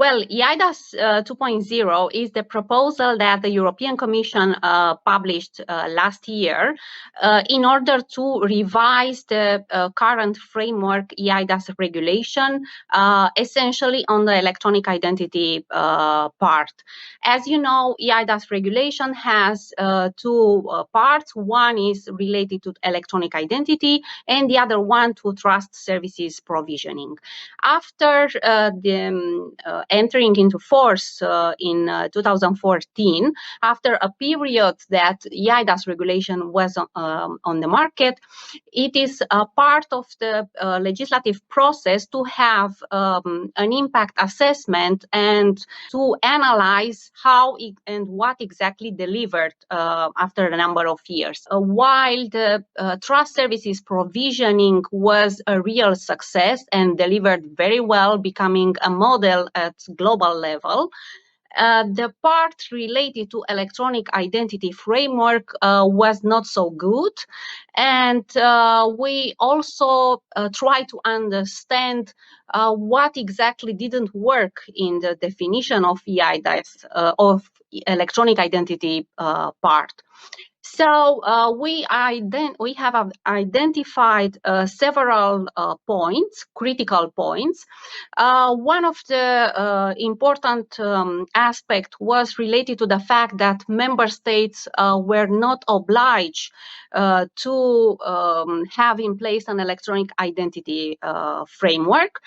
Well, eIDAS 2.0 is the proposal that the European Commission published last year in order to revise the current framework eIDAS regulation, essentially on the electronic identity part. As you know, eIDAS regulation has two parts. One is related to electronic identity and the other one to trust services provisioning. After entering into force in 2014, after a period that eIDAS regulation was on the market, it is a part of the legislative process to have an impact assessment and to analyze how and what exactly delivered after a number of years. While the trust services provisioning was a real success and delivered very well, becoming a model at global level, the part related to electronic identity framework was not so good. And we also try to understand what exactly didn't work in the definition of eIDAS, of electronic identity part. So we have identified several points, critical points. One of the important aspects was related to the fact that member states were not obliged to have in place an electronic identity framework.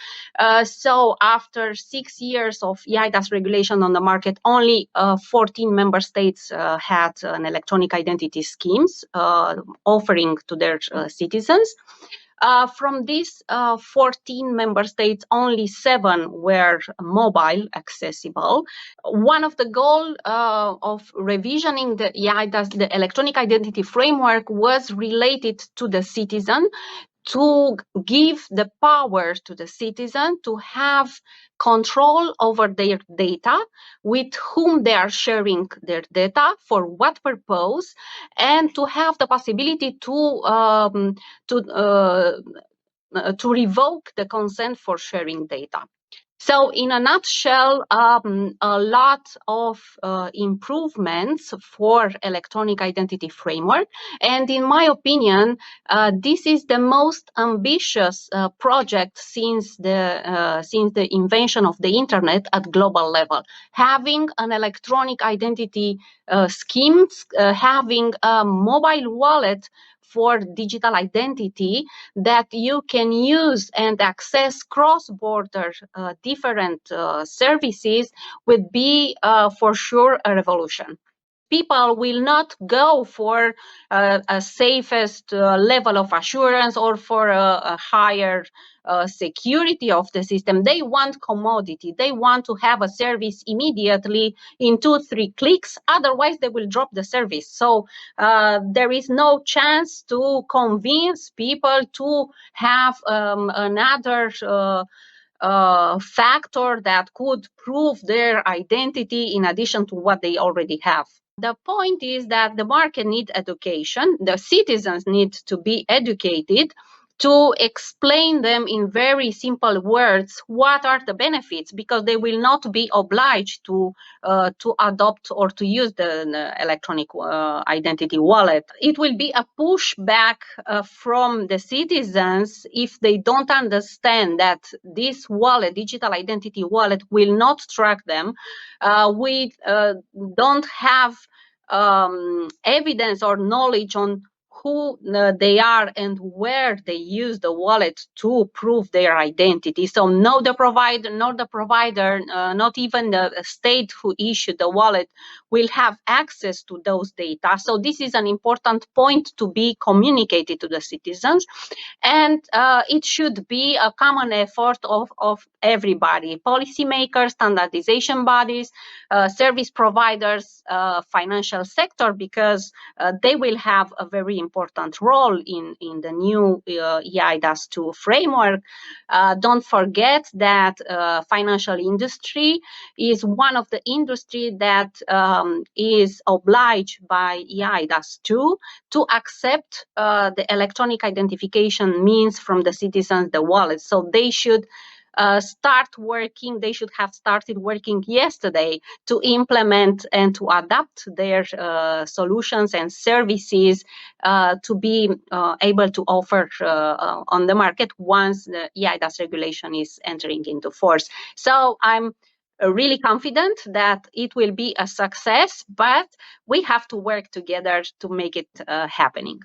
So after 6 years of eIDAS regulation on the market, only 14 member states had an electronic identity schemes offering to their citizens. From these 14 member states, only 7 were mobile accessible. One of the goals of revisioning the eIDAS, the electronic identity framework, was related to the citizen, to give the power to the citizen to have control over their data, with whom they are sharing their data, for what purpose, and to have the possibility to revoke the consent for sharing data. So in a nutshell, a lot of improvements for electronic identity framework. And in my opinion, this is the most ambitious project since the invention of the internet at global level. Having an electronic identity scheme, having a mobile wallet for digital identity that you can use and access cross-border different services would be for sure a revolution. People will not go for a safest level of assurance or for a higher security of the system. They want commodity. They want to have a service immediately in 2-3 clicks. Otherwise, they will drop the service. So there is no chance to convince people to have another factor that could prove their identity in addition to what they already have. The point is that the market needs education. The citizens need to be educated to explain them in very simple words what are the benefits, because they will not be obliged to adopt or to use the electronic identity wallet. It will be a pushback from the citizens if they don't understand that this wallet, digital identity wallet, will not track them. We don't have evidence or knowledge on who they are and where they use the wallet to prove their identity. So not the provider, not even the state who issued the wallet will have access to those data. So this is an important point to be communicated to the citizens. And it should be a common effort of everybody: policymakers, standardization bodies, service providers, financial sector, because they will have a very important role in the new eIDAS 2 framework. Don't forget that financial industry is one of the industry that is obliged by eIDAS 2 to accept the electronic identification means from the citizens, the wallet. So they should start working. They should have started working yesterday to implement and to adapt their solutions and services to be able to offer on the market once the eIDAS regulation is entering into force. So I'm really confident that it will be a success, but we have to work together to make it happening.